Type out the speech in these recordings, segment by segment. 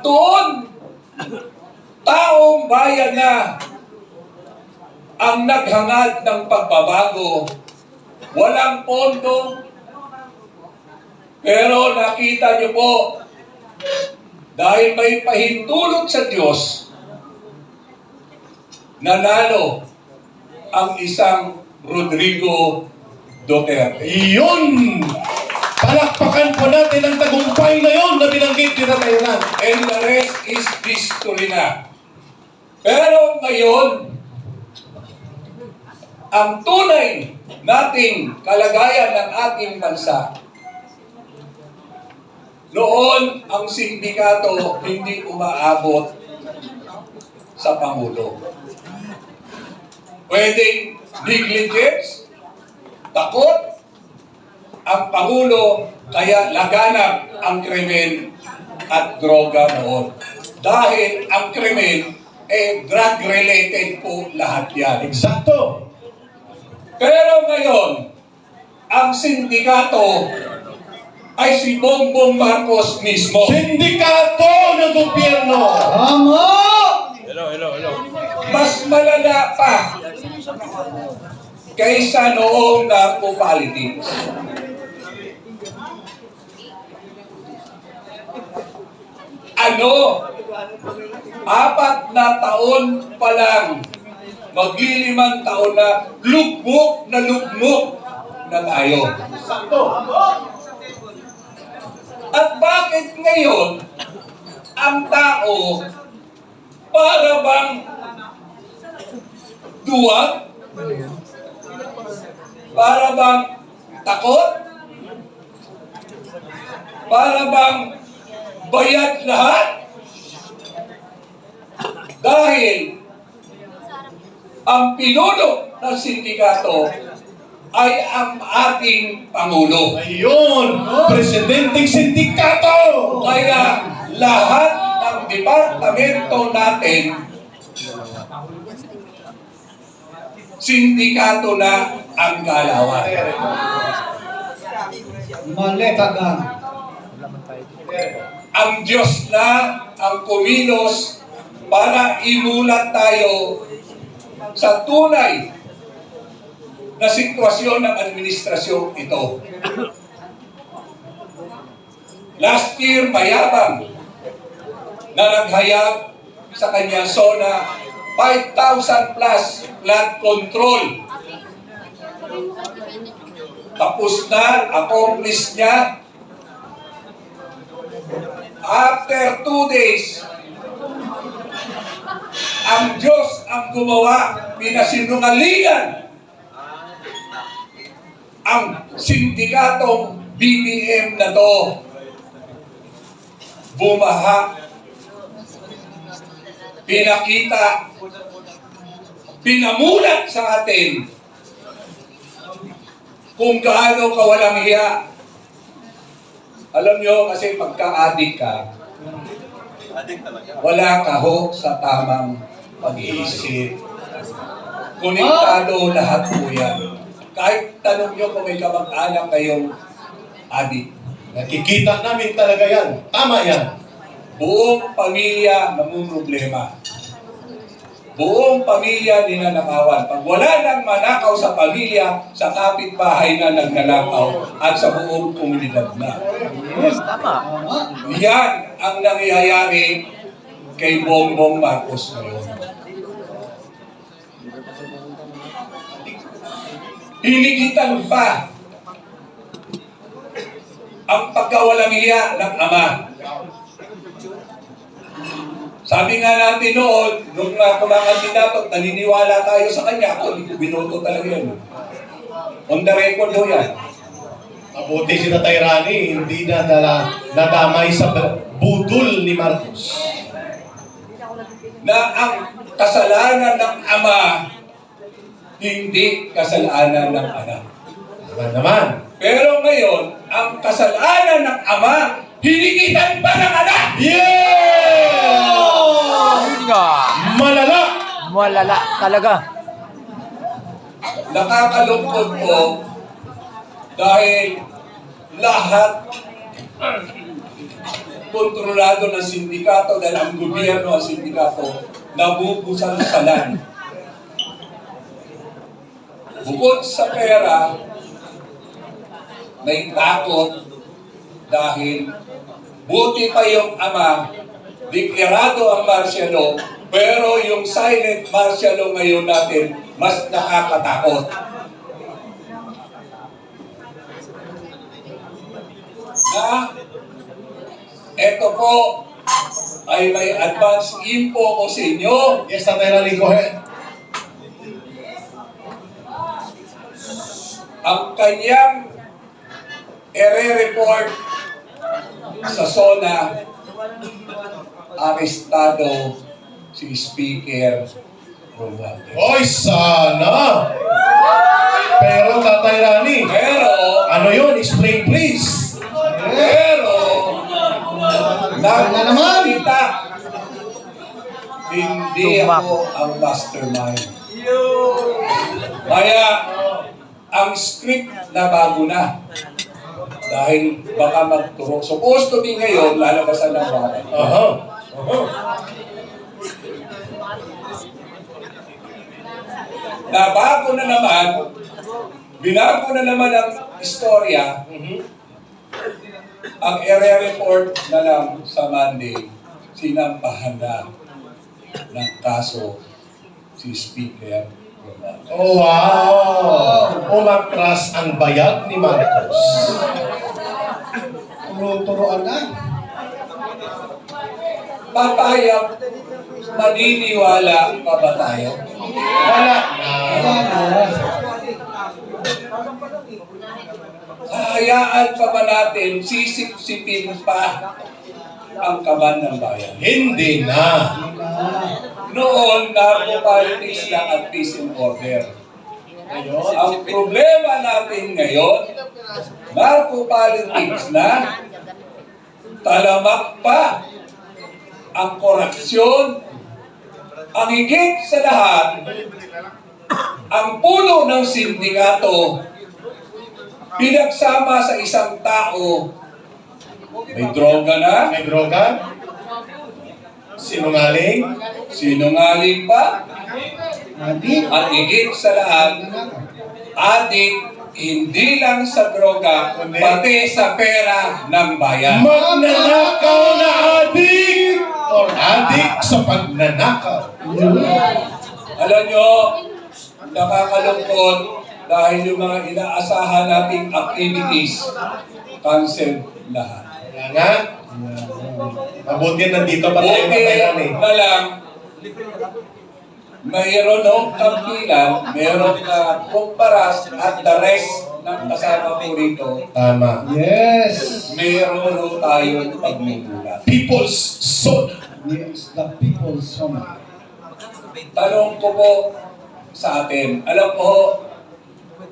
Doon, taong bayan na ang naghangad ng pagbabago. Walang pondo. Pero nakita niyo po, dahil may pahintulot sa Diyos, nanalo ang isang Rodrigo Duterte. Iyon! Palakpakan po natin ang tagumpay na yon na binanggit ni Tatay Ran. And the rest is history na. Pero ngayon, ang tunay nating kalagayan ng ating bansa, noon ang sindikato hindi umaabot sa Pangulo. Pwedeng negligence, takot, ang Pangulo, kaya laganap ang krimen at droga noon. Dahil ang krimen, drug-related po lahat yan. Eksakto! Pero ngayon, ang sindikato ay si Bongbong Marcos mismo. Sindikato ng gobyerno! Tama! Mas malala pa kaysa noong narco-politics. Apat na taon pa lang, maglilimang taon na lugmok na tayo. At bakit ngayon, ang tao para bang duwag? Para bang takot? Para bang bayad lahat? Dahil ang pinuno ng sindikato ay ang ating Pangulo. Ayun! Presidenteng sindikato! Kaya lahat ng departamento natin, sindikato na ang galawan. Maletagan. Ang Diyos na ang kumilos para imulat tayo sa tunay na sitwasyon ng administrasyong ito. Last year, mayabang na naghayag sa kanyang zona 5,000 plus flood control. Tapos na, accomplished niya. After 2 days, ang Diyos ang gumawa, pinasinungalingan ang sindikatong BBM na to. Bumaha, pinakita, pinamulat sa atin kung gaano kawalang hiya. Alam nyo, kasi pagka-addict ka, wala ka ho sa tamang pag-iisip. Konektado lahat po yan. Kahit tanong nyo kung may kamag-anak kayong addict. Nakikita namin talaga yan. Tama yan. Buong pamilya namumroblema. Buong pamilya ninanakawan. Pag wala nang manakaw sa pamilya, sa kapitbahay na nagnanakaw at sa buong komunidad na. Tama. Yan ang nangyayari kay Bongbong Marcos ngayon. Hinigitan pa ang pagkawalang hiya ng ama. Sabi nga natin noon, nung kumakandidato, naniniwala tayo sa kanya. Ako, hindi ko binoto talaga yan. On the record ho yan. Mabuti si Tatay Rani, hindi na nadamay sa budol ni Marcos. Na ang kasalanan ng ama, hindi kasalanan ng anak. Naman. Pero ngayon, ang kasalanan ng ama, hinigitan pa ng anak! Yeah! Malala! Malala talaga. Nakakalungkot po dahil lahat kontrolado ng sindikato dahil ang gobyerno ang sindikato, nabubusalsalan. Bukod sa pera, may takot dahil buti pa yung ama, deklarado ang martial law, pero yung silent martial law ngayon natin, mas nakakatakot. Na, eto po, ay may advance info ko sa inyo. Yes, Tatay Rani, go ahead. Ang kanyang ere-report sa SONA, arestado si Speaker Romualdez. Oy, sana! Pero, Tatay Rani, Pero, ano yun? Explain, please. nagsalita, hindi ako ang mastermind. Kaya, ang script na bago na. Dahil baka magturo. Supposed to be ngayon, lalabasan ng bahay. Aha. Na bago na naman, binago na naman ang istorya, ang area report na lang sa Monday, sinampahan na ng kaso si Speaker Romualdez. Oh, wow! Umatras ang bayag ni Marcos. Turo-turoan na. Papayag, maniniwala pa ba tayo? Wala na. Hahayaan pa ba natin sisip-sipin pa ang kaban ng bayan? Hindi na. Noon, narco-politics lang at peace and order. Ang problema natin ngayon, narco-politics na, talamak pa ang korupsyon, ang higit sa lahat, ang puno ng sindikato, pinagsama sa isang tao, may droga na, May droga? Sinungaling? sinungaling pa, Adik. at higit sa lahat, adik, hindi lang sa droga, pati sa pera ng bayan. Magnanakaw na adik! Or adik sa pagnanakaw. Alam nyo, nakakalungkot dahil yung mga inaasahan nating activities, cancel lahat. Kaya nga, mabuti nandito pa tayo Buti Tatay Rani. na lang, mayroon ng kampilan, mayroon na kumparas at the rest ng kasama ko rito, Tama. Yes. mayroon ho tayong pagmumulat. People's son. Yes, the people's home. Tanong ko po sa atin, alam ko,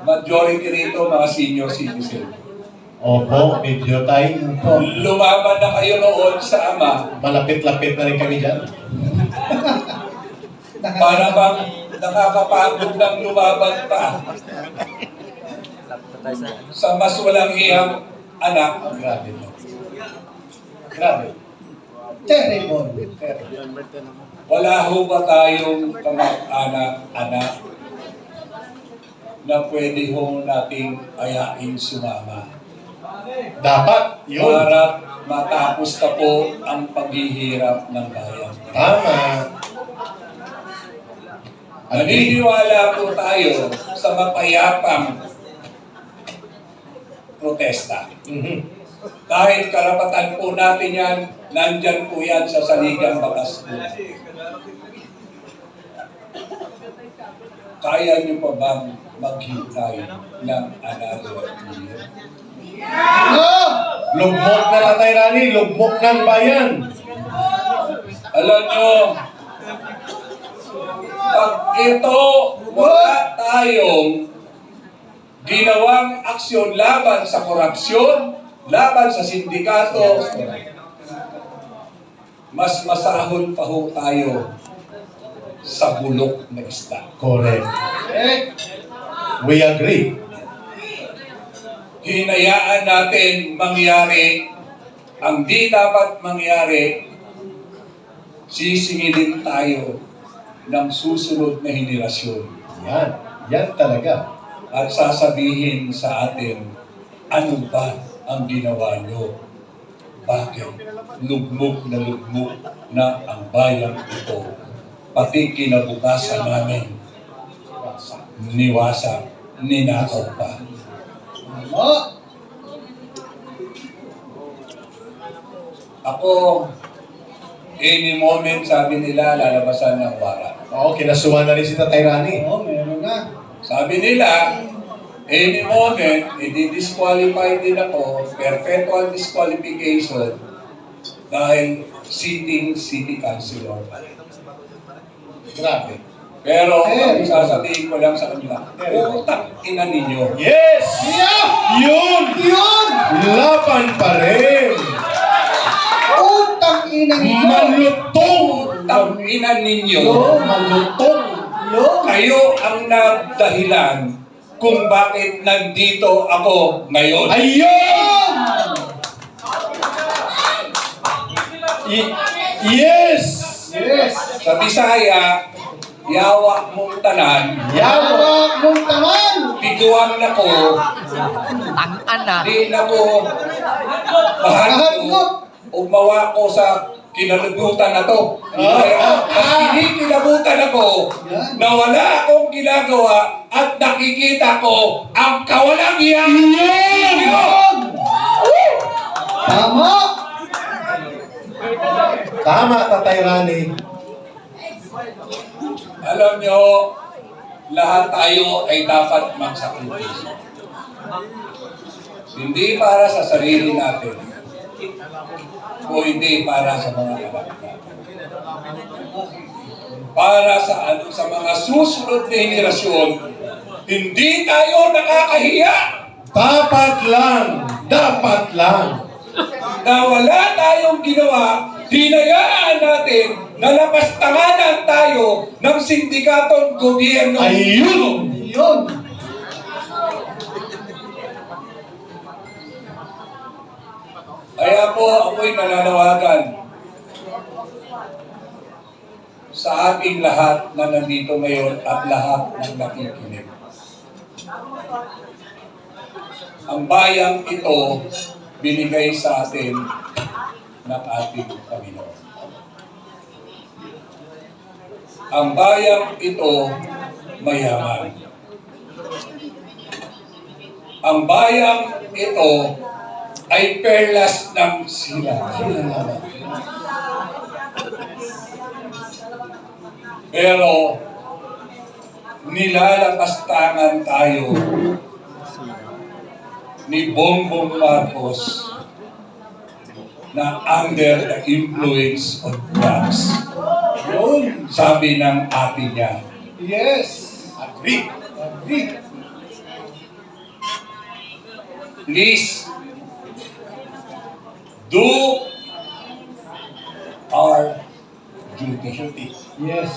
majority rito mga senior citizen. Opo, medyo tayo. Lumaban na kayo noon sa ama Malapit-lapit na rin kami dyan. para bang nakakapagod ng lumaban pa sa mas walang iyang anak. Grabe. Grabe. Terrible. Wala ho ba tayong kamag-anak na pwede ho nating ayain sumama Dapat, yun. para matapos na po ang paghihirap ng bayan? Tama. Naniniwala po tayo sa mapayapang protesta. Mhm. Dahil karapatan po natin yan, nandyan po yan sa saligang batas po natin. Kaya niyo pa bang maghintay ng another year? No! Lugmok na Tatay Rani, lugmok ng bayan. Alam nyo, pag ito wala tayong ginawang aksyon laban sa korupsyon, laban sa sindikato, mas masahol pa ho tayo sa bulok na isda. Correct. We agree. Hinayaan natin mangyari Ang di dapat mangyari, sisingilin tayo ng susunod na henerasyon. Yan. Yan talaga. At sasabihin sa atin, ano ba ang ginawa nyo? Bakit? Lugmok na ang bayang ito. Pati kinabukasan namin, niwasak, ninakaw pa. Tama. Ako, any moment, sabi nila, lalabasan ng warat. Oo, kinasuhan na rin si Tatay Rani. Oo, meron na. Sabi nila, any moment, i-disqualify din ako, perpetual disqualification, dahil sitting city councilor. Grabe. Pero, ang sasabihin ko lang sa kanila, utang ina ninyo. Yes! Yeah! Yun! Yun! Laban pa rin! Utang ina ninyo! Malutong! Utang ina ninyo. Malutong! Yun! Kayo ang nagdahilan kung bakit nandito ako ngayon. Ayun! Yes! Yes! Sa Bisaya, yawa mong tanan, Yawa mong taman! tiguan na ko, di na ko mahanap o mawa ko sa kinalabutan na to. At kinikilabutan ako na wala akong ginagawa at nakikita ko ang kawalang yan. Yun! Tama! Tama, Tatay Rani. Alam nyo, lahat tayo ay dapat magsakripisyo. Hindi para sa sarili natin, o hindi para sa mga anak natin. Para sa mga susunod na henerasyon, hindi tayo nakakahiya Dapat lang! Dapat lang! na wala tayong ginawa, hinayaan natin na lapastanganan tayo ng sindikatong gobyerno. Ayun! Yun! Kaya po ako'y nananawagan sa ating lahat na nandito ngayon at lahat ng nakikinig. Ang bayang ito binigay sa atin ng ating Panginoon. Ang bayang ito mayaman. Ang bayang ito ay perlas ng silangan. Pero nilalapastangan tayo ni Bongbong Marcos na under the influence of drugs. Yun! Sabi ng ate niya. Yes! Agree! Agree! Please, do our duty. Yes!